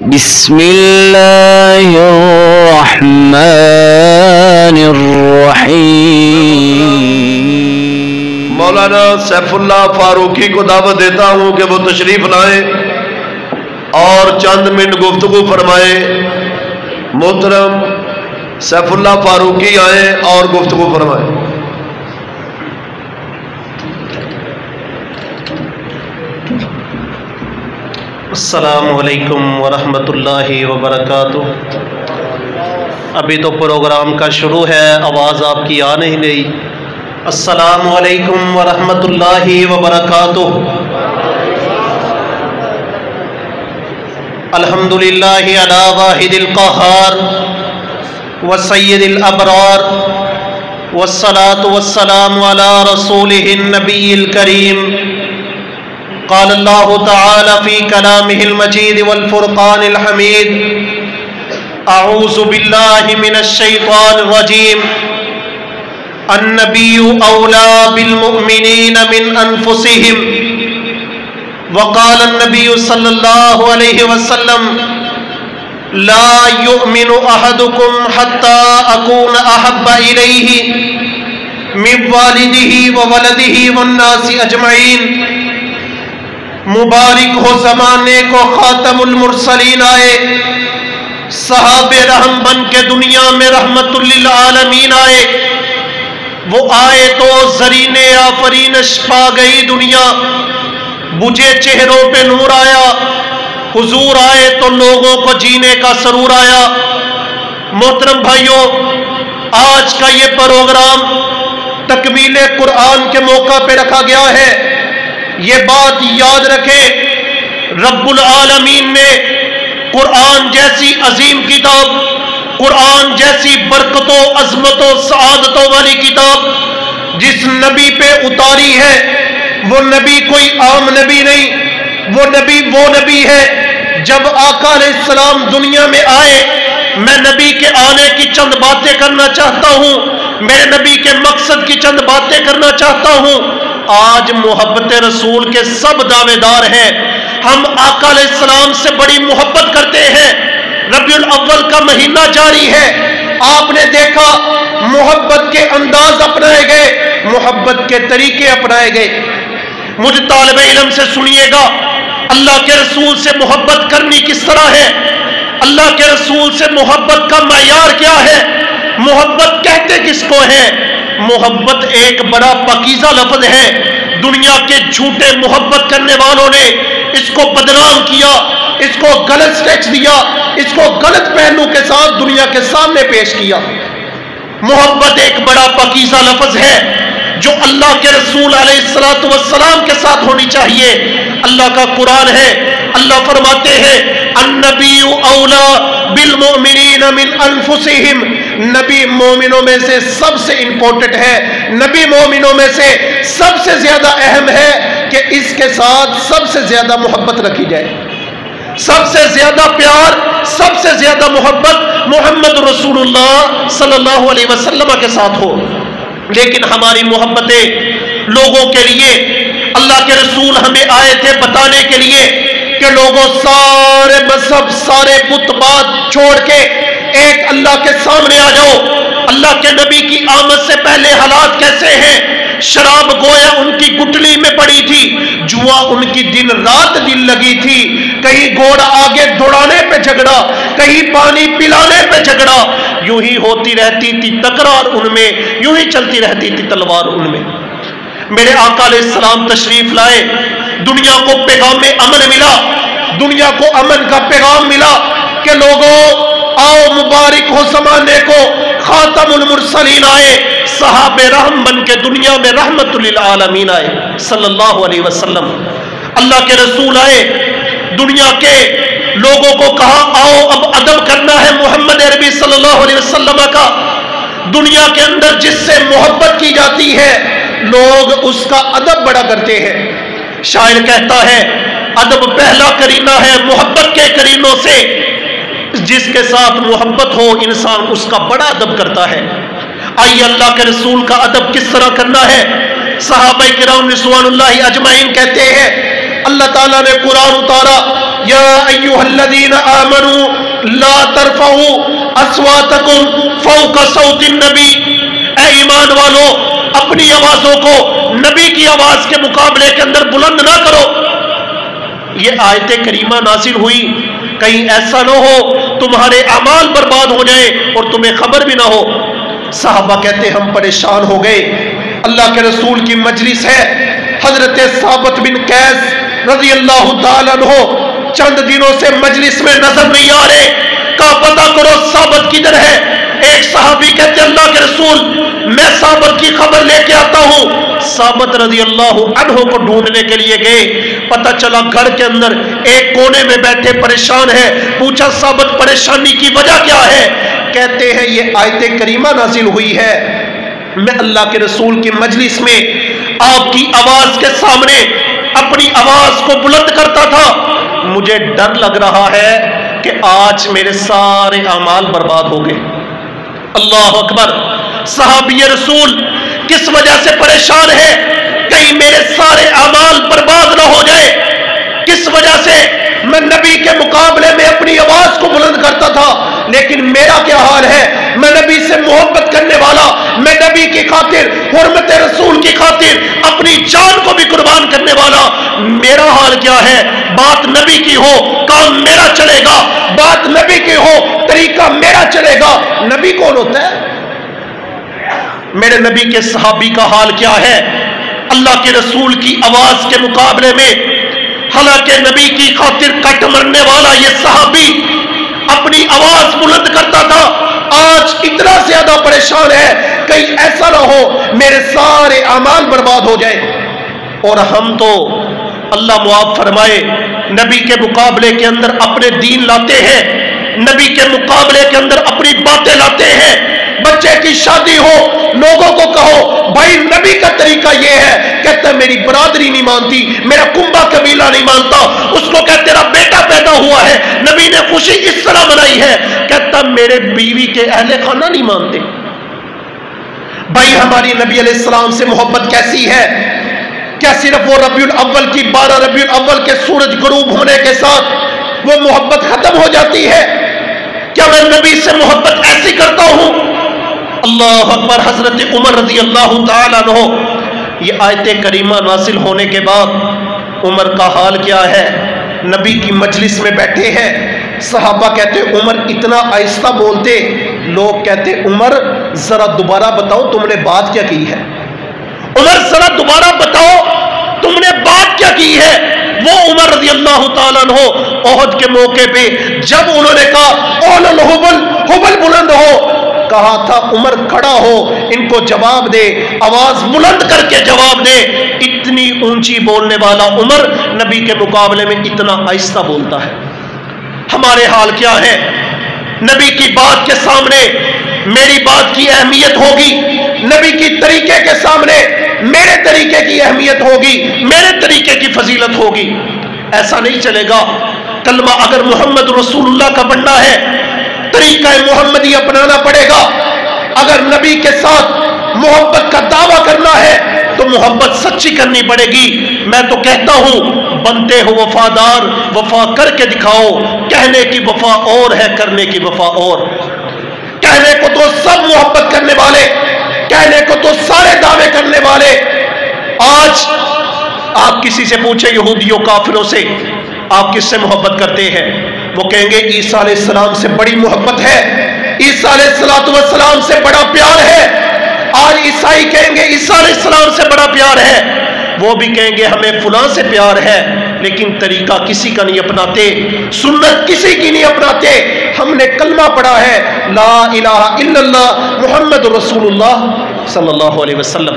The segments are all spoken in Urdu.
بسم اللہ الرحمن الرحیم۔ مولانا سیف اللہ فاروقی کو دعوت دیتا ہوں کہ وہ تشریف لائیں اور چند منٹ گفتگو فرمائیں۔ محترم سیف اللہ فاروقی آئیں اور گفتگو فرمائیں۔ السلام علیکم ورحمۃ اللہ وبرکاتہ۔ ابھی تو پروگرام کا شروع ہے، آواز آپ کی آ نہیں رہی۔ السلام علیکم ورحمۃ اللہ وبرکاتہ۔ الحمد للہ علی واحد القہار وسید الابرار والصلاة والسلام علی رسولہ النبی الکریم۔ قال اللہ تعالی فی کلامہ المجید والفرقان الحمید۔ اعوذ باللہ من الشیطان الرجیم۔ النبی اولا بالمؤمنین من انفسہم۔ وقال النبی صلی اللہ علیہ وسلم لا یؤمن احدکم حتی اکون احب الیہ من والدہ وولدہ والناس اجمعین۔ مبارک ہو زمانے کو خاتم المرسلین آئے، صحاب رحم بن کے دنیا میں رحمت للعالمین آئے۔ وہ آئے تو زرین آفرینش پا گئی دنیا، بجھے چہروں پہ نور آیا۔ حضور آئے تو لوگوں کو جینے کا سرور آیا۔ محترم بھائیوں، آج کا یہ پروگرام تکمیل قرآن کے موقع پہ رکھا گیا ہے۔ یہ بات یاد رکھیں، رب العالمین نے قرآن جیسی عظیم کتاب، قرآن جیسی برکتوں عظمتوں سعادتوں والی کتاب جس نبی پہ اتاری ہے، وہ نبی کوئی عام نبی نہیں، وہ نبی ہے۔ جب آقا علیہ السلام دنیا میں آئے، میں نبی کے آنے کی چند باتیں کرنا چاہتا ہوں، میرے نبی کے مقصد کی چند باتیں کرنا چاہتا ہوں۔ آج محبت رسول کے سب دعوے دار ہیں، ہم آقا علیہ السلام سے بڑی محبت کرتے ہیں۔ ربیع الاول کا مہینہ جاری ہے، آپ نے دیکھا محبت کے انداز اپنائے گئے، محبت کے طریقے اپنائے گئے۔ مجھ طالب علم سے سنیے گا، اللہ کے رسول سے محبت کرنی کس طرح ہے، اللہ کے رسول سے محبت کا معیار کیا ہے، محبت کہتے کس کو ہے۔ محبت ایک بڑا پاکیزہ لفظ ہے، دنیا کے جھوٹے محبت کرنے والوں نے اس کو بدنام کیا، اس کو غلط سٹیچ دیا، اس کو غلط پہلو کے ساتھ دنیا کے سامنے پیش کیا۔ محبت ایک بڑا پاکیزہ لفظ ہے جو اللہ کے رسول علیہ السلام کے ساتھ ہونی چاہیے۔ اللہ کا قرآن ہے، اللہ فرماتے ہیں النبی اولا بالمؤمنین من انفسہم۔ نبی مومنوں میں سے سب سے امپورٹنٹ ہے، نبی مومنوں میں سے سب سے زیادہ اہم ہے کہ اس کے ساتھ سب سے زیادہ محبت رکھی جائے، سب سے زیادہ پیار، سب سے زیادہ محبت محمد رسول اللہ صلی اللہ علیہ وسلم کے ساتھ ہو۔ لیکن ہماری محبتیں لوگوں کے لیے، اللہ کے رسول ہمیں آئے تھے بتانے کے لیے کہ لوگوں سارے مذہب سارے بت بات چھوڑ کے ایک اللہ کے سامنے آ جاؤ۔ اللہ کے نبی کی آمد سے پہلے حالات کیسے ہیں؟ شراب گویا ان کی گٹلی میں پڑی تھی، جوا ان کی دن رات دل لگی تھی، کہیں گھوڑا آگے دوڑانے پہ جھگڑا، کہیں پانی پلانے پہ جھگڑا، یوں ہی ہوتی رہتی تھی تکرار ان میں، یوں ہی چلتی رہتی تھی تلوار ان میں۔ میرے آقا علیہ السلام تشریف لائے، دنیا کو پیغام امن ملا، دنیا کو امن کا پیغام ملا کہ لوگوں آؤ مبارک ہو زمانے کو، خاتم المرسلین آئے، صحاب رحم بن کے دنیا میں رحمت للعالمین آئے صلی اللہ علیہ وسلم۔ اللہ کے رسول آئے، دنیا کے لوگوں کو کہا آؤ اب ادب کرنا ہے محمد عربی صلی اللہ علیہ وسلم کا۔ دنیا کے اندر جس سے محبت کی جاتی ہے لوگ اس کا ادب بڑا کرتے ہیں۔ شاعر کہتا ہے ادب پہلا کرینہ ہے محبت کے کرینوں سے، جس کے ساتھ محبت ہو انسان اس کا بڑا ادب کرتا ہے۔ آئیے اللہ کے رسول کا ادب کس طرح کرنا ہے۔ صحابہ کرام رضوان اللہ اجمعین کہتے ہیں اللہ تعالیٰ نے قرآن اتارا، یا ایھا الذین آمنوا لا ترفعوا اصواتکم فوق صوت النبی، اے ایمان والو اپنی آوازوں کو نبی کی آواز کے مقابلے کے اندر بلند نہ کرو۔ یہ آیت کریمہ نازل ہوئی کہیں ایسا نہ ہو تمہارے اعمال برباد ہو جائیں اور تمہیں خبر بھی نہ ہو۔ صحابہ کہتے ہم پریشان ہو گئے، اللہ کے رسول کی مجلس ہے، حضرت ثابت بن قیس رضی اللہ تعالیٰ عنہ چند دنوں سے مجلس میں نظر نہیں آ رہے، کہا پتہ کرو ثابت کدھر ہے۔ ایک صحابی کہتے اللہ کے رسول میں ثابت کی خبر لے کے آتا ہوں۔ ثابت رضی اللہ عنہ کو ڈھونڈنے کے لیے گئے، پتہ چلا گھر کے اندر ایک کونے میں بیٹھے پریشان ہے۔ پوچھا ثابت پریشانی کی وجہ کیا ہے؟ کہتے ہیں یہ آیت کریمہ نازل ہوئی ہے، میں اللہ کے رسول کی مجلس میں آپ کی آواز کے سامنے اپنی آواز کو بلند کرتا تھا، مجھے ڈر لگ رہا ہے کہ آج میرے سارے اعمال برباد ہو گئے۔ اللہ اکبر، صحابی رسول کس وجہ سے پریشان ہے؟ کہیں میرے سارے اعمال برباد نہ ہو جائے۔ کس وجہ سے؟ میں نبی کے مقابلے میں اپنی آواز کو بلند کرتا تھا، لیکن میرا کیا حال ہے؟ میں نبی سے محبت کرنے والا، میں نبی کی خاطر، حرمت رسول کی خاطر اپنی جان کو بھی قربان کرنے والا، میرا حال کیا ہے؟ بات نبی کی ہو کام میرا چلے گا، بات نبی کی ہو طریقہ میرا چلے گا۔ نبی کون ہوتا ہے؟ میرے نبی کے صحابی کا حال کیا ہے؟ اللہ کے رسول کی آواز کے مقابلے میں حالانکہ نبی کی خاطر کٹ مرنے والا یہ صحابی اپنی آواز بلند کرتا تھا، آج اتنا زیادہ پریشان ہے کہیں ایسا نہ ہو میرے سارے اعمال برباد ہو جائے۔ اور ہم تو اللہ معاف فرمائے نبی کے مقابلے کے اندر اپنے دین لاتے ہیں، نبی کے مقابلے کے اندر اپنی باتیں لاتے ہیں۔ بچے کی شادی ہو لوگوں کو کہو بھائی نبی کا طریقہ یہ ہے، کہتا ہے میری برادری نہیں مانتی، میرا کنبہ قبیلہ نہیں مانتا، اس کو کہتے تیرا بیٹا پیدا ہوا ہے نبی نے خوشی اس طرح منائی ہے، کہتا میرے بیوی کے اہل خانہ نہیں مانتے۔ بھائی ہماری نبی علیہ السلام سے محبت کیسی ہے؟ کیا صرف وہ ربیع الاول کی 12 ربیع الاول کے سورج غروب ہونے کے ساتھ وہ محبت ختم ہو جاتی ہے؟ کیا میں نبی سے محبت ایسی کرتا ہوں؟ اللہ اکبر۔ حضرت عمر رضی اللہ تعالیٰ عنہ، یہ آیت کریمہ نازل ہونے کے بعد عمر کا حال کیا ہے؟ نبی کی مجلس میں بیٹھے ہیں، صحابہ کہتے عمر اتنا آہستہ بولتے، لوگ کہتے عمر ذرا دوبارہ بتاؤ تم نے بات کیا کی ہے، عمر ذرا دوبارہ بتاؤ تم نے بات کیا کی ہے۔ وہ عمر رضی اللہ تعالیٰ عنہ احد کے موقع پہ جب انہوں نے کہا اول الحبل، حبل بلند ہو، کہا تھا عمر کھڑا ہو ان کو جواب دے، آواز بلند کر کے جواب دے۔ اتنی اونچی بولنے والا عمر نبی کے مقابلے میں اتنا آہستہ بولتا ہے۔ ہمارے حال کیا ہے؟ نبی کی بات کے سامنے میری بات کی اہمیت ہوگی، نبی کی طریقے کے سامنے میرے طریقے کی اہمیت ہوگی، میرے طریقے کی فضیلت ہوگی۔ ایسا نہیں چلے گا۔ کلمہ اگر محمد رسول اللہ کا بننا ہے طریقہ محمدی اپنانا پڑے گا۔ اگر نبی کے ساتھ محبت کا دعویٰ کرنا ہے تو محبت سچی کرنی پڑے گی۔ میں تو کہتا ہوں بنتے ہو وفادار، وفا کر کے دکھاؤ، کہنے کی وفا اور ہے کرنے کی وفا اور۔ کہنے کو تو سب محبت کرنے والے، کہنے کو تو سارے دعوے کرنے والے۔ آج آپ کسی سے پوچھیں یہودیوں کافروں سے آپ کس سے محبت کرتے ہیں، وہ کہیں گے عیسیٰ علیہ السلام سے بڑی محبت ہے، عیسیٰ علیہ السلام سے بڑا پیار ہے۔ آج عیسائی کہیں گے عیسیٰ علیہ السلام سے بڑا پیار ہے، وہ بھی کہیں گے ہمیں فلاں سے پیار ہے، لیکن طریقہ کسی کا نہیں اپناتے، سنت کسی کی نہیں اپناتے۔ ہم نے کلمہ پڑھا ہے لا الہ الا اللہ محمد رسول اللہ صلی اللہ علیہ وسلم۔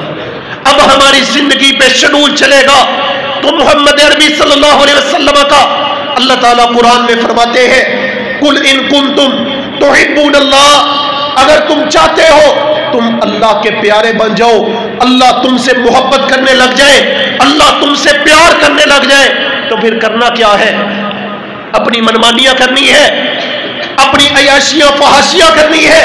اب ہماری زندگی پہ شیڈول چلے گا تو محمد عربی صلی اللہ علیہ وسلم کا اللہ تعالیٰ قرآن میں فرماتے ہیں قل ان کنتم تحبون اللہ، اگر تم چاہتے ہو تم اللہ کے پیارے بن جاؤ، اللہ تم سے محبت کرنے لگ جائے، اللہ تم سے پیار کرنے لگ جائے، تو پھر کرنا کیا ہے؟ اپنی منمانیاں کرنی ہے، اپنی عیاشیاں فحاشیاں کرنی ہے؟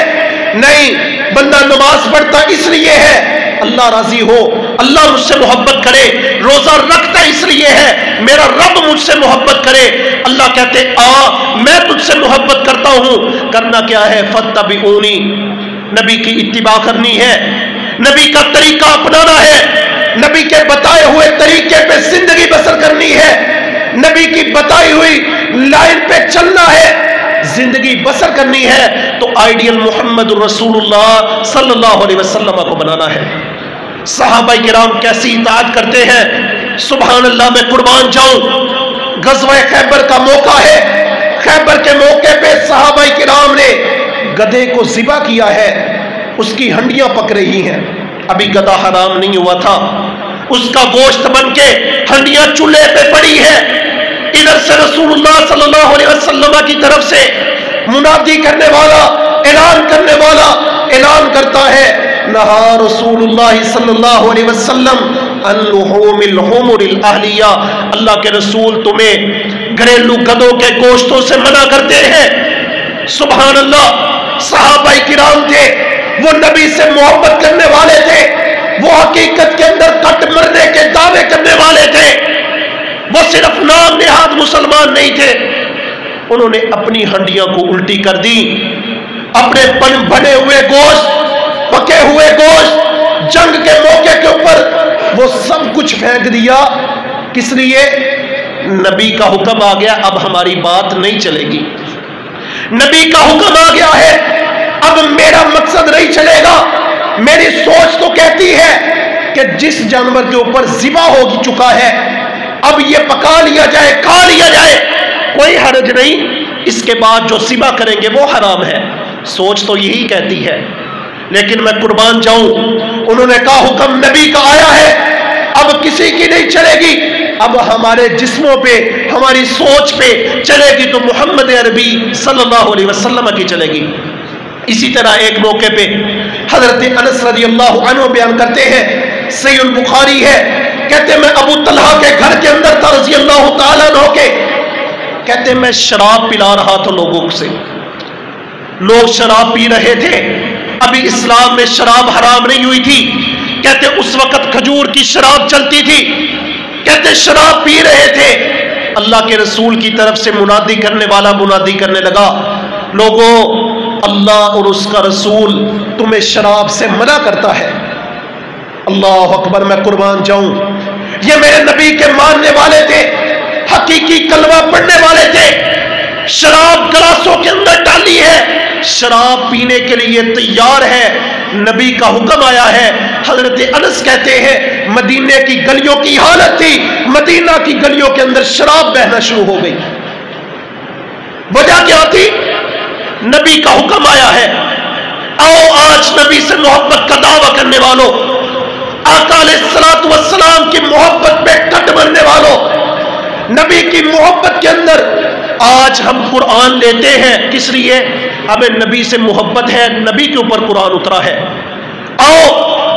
نہیں، بندہ نماز پڑھتا اس لیے ہے اللہ راضی ہو, اللہ مجھ سے محبت کرے. روزہ رکھتا اس لیے ہے میرا رب مجھ سے محبت کرے. اللہ کہتے میں تجھ سے محبت کرتا ہوں. کرنا کیا ہے؟ فاتبعونی, نبی کی اتباع کرنی ہے, نبی کا طریقہ اپنانا ہے, نبی کے بتائے ہوئے طریقے پہ زندگی بسر کرنی ہے, نبی کی بتائی ہوئی لائن پہ چلنا ہے, زندگی بسر کرنی ہے. تو آئیڈیل محمد رسول اللہ صلی اللہ علیہ وسلم کو بنانا ہے. صحابہ کرام کیسی اطاعت کرتے ہیں, سبحان اللہ. میں قربان جاؤں, غزوہ خیبر کا موقع ہے, خیبر کے موقع پہ صحابہ کرام نے گدھے کو ذبح کیا ہے, اس کی ہنڈیاں پک رہی ہیں, ابھی گدھا حرام نہیں ہوا تھا, اس کا گوشت بن کے ہنڈیاں چولہے پہ پڑی ہے. ادھر سے رسول اللہ صلی اللہ علیہ وسلم کی طرف سے منادی کرنے والا, اعلان کرنے والا اعلان کرتا ہے, نہا رسول اللہ صلی اللہ علیہ وسلم عن لحوم الحمر الاہلیہ. اللہ کے رسول تمہیں گھریلو گدھوں کے گوشتوں سے منع کرتے ہیں. سبحان اللہ. صحابہ کرام تھے, وہ نبی سے محبت کرنے والے تھے, وہ حقیقت کے اندر کٹ مرنے کے دعوے کرنے والے تھے, وہ صرف نام نہاد مسلمان نہیں تھے. انہوں نے اپنی ہنڈیاں کو الٹی کر دی, اپنے بنے ہوئے گوشت, پکے ہوئے گوشت, جنگ کے موقع کے اوپر وہ سب کچھ پھینک دیا. کس لیے؟ نبی کا حکم آ گیا, اب ہماری بات نہیں چلے گی. نبی کا حکم آ گیا ہے, اب میرا مقصد نہیں چلے گا. میری سوچ تو کہتی ہے کہ جس جانور کے اوپر ذبح ہو چکا ہے اب یہ پکا لیا جائے, کھا لیا جائے, کوئی حرج نہیں. اس کے بعد جو ذبح کریں گے وہ حرام ہے. سوچ تو یہی کہتی ہے, لیکن میں قربان جاؤں, انہوں نے کہا حکم نبی کا آیا ہے, اب کسی کی نہیں چلے گی, اب ہمارے جسموں پہ, ہماری سوچ پہ چلے گی تو محمد عربی صلی اللہ علیہ وسلم کی چلے گی. اسی طرح ایک موقع پہ حضرت انس رضی اللہ عنہ بیان کرتے ہیں, صحیح البخاری ہے, کہتے میں ابو طلحہ کے گھر کے اندر تھا رضی اللہ تعالیٰ عنہ کے, کہتے میں شراب پلا رہا تھا لوگوں سے, لوگ شراب پی رہے تھے, ابھی اسلام میں شراب حرام نہیں ہوئی تھی. کہتے اس وقت کھجور کی شراب چلتی تھی, کہتے شراب پی رہے تھے. اللہ کے رسول کی طرف سے منادی کرنے والا منادی کرنے لگا, لوگوں اللہ اور اس کا رسول تمہیں شراب سے منع کرتا ہے. اللہ اکبر. میں قربان جاؤں, یہ میرے نبی کے ماننے والے تھے, حقیقی کلمہ پڑھنے والے تھے. شراب گلاسوں کے اندر ڈالی ہے, شراب پینے کے لیے تیار ہے, نبی کا حکم آیا ہے. حضرت انس کہتے ہیں مدینے کی گلیوں کی حالت تھی, مدینہ کی گلیوں کے اندر شراب بہنا شروع ہو گئی. وجہ کیا تھی؟ نبی کا حکم آیا ہے. آؤ آج نبی سے محبت کا دعویٰ کرنے والوں, آقا علیہ الصلوۃ والسلام کی محبت پہ کٹ مرنے والوں, نبی کی محبت کے اندر آج ہم قرآن لیتے ہیں. کس لیے؟ ہمیں نبی سے محبت ہے, نبی کے اوپر قرآن اترا ہے. آؤ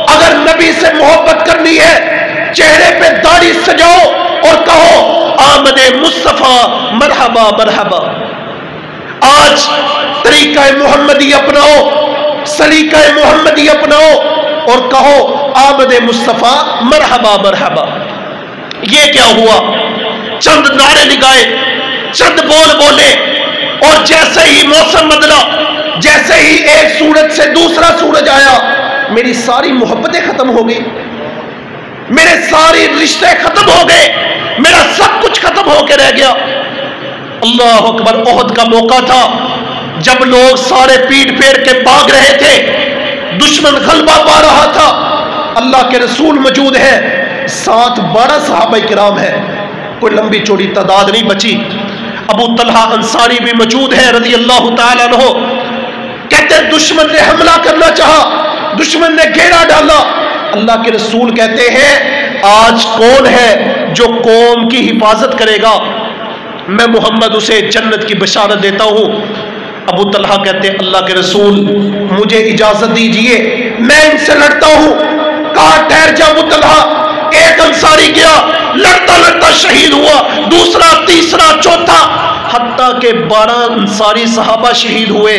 اگر نبی سے محبت کرنی ہے, چہرے پہ داڑھی سجاؤ اور کہو آمد مصطفیٰ مرحبا مرحبا. آج طریقہ محمدی اپناؤ, سلیقہ محمدی اپناؤ اور کہو آمد مصطفیٰ مرحبا مرحبا. یہ کیا ہوا؟ چند نعرے لگائے, چند بول بولے, اور جیسے ہی موسم بدلا, جیسے ہی ایک سورج سے دوسرا سورج آیا, میری ساری محبتیں ختم ہو گئی, میرے ساری رشتے ختم ہو گئے, میرا سب کچھ ختم ہو کے رہ گیا. اللہ اکبر. احد کا موقع تھا جب لوگ سارے پیٹ پھیر کے بھاگ رہے تھے, دشمن غلبہ پا رہا تھا, اللہ کے رسول موجود ہے, ساتھ 12 صحابہ کرام ہیں, کوئی لمبی چوڑی تعداد نہیں بچی. ابو طلحہ انصاری بھی موجود ہے رضی اللہ تعالیٰ عنہ. کہتے دشمن نے حملہ کرنا چاہا, دشمن نے گھیرا ڈالا. اللہ کے رسول کہتے ہیں آج کون ہے جو قوم کی حفاظت کرے گا؟ میں محمد اسے جنت کی بشارت دیتا ہوں. ابو طلحہ کہتے ہیں اللہ کے رسول مجھے اجازت دیجئے, میں ان سے لڑتا ہوں. کہا ٹھہر جا ابو طلحہ. ایک انصاری گیا, لڑتا لڑتا شہید ہوا, دوسرا, تیسرا, چوتھا, حتیٰ کہ 12 انصاری صحابہ شہید ہوئے.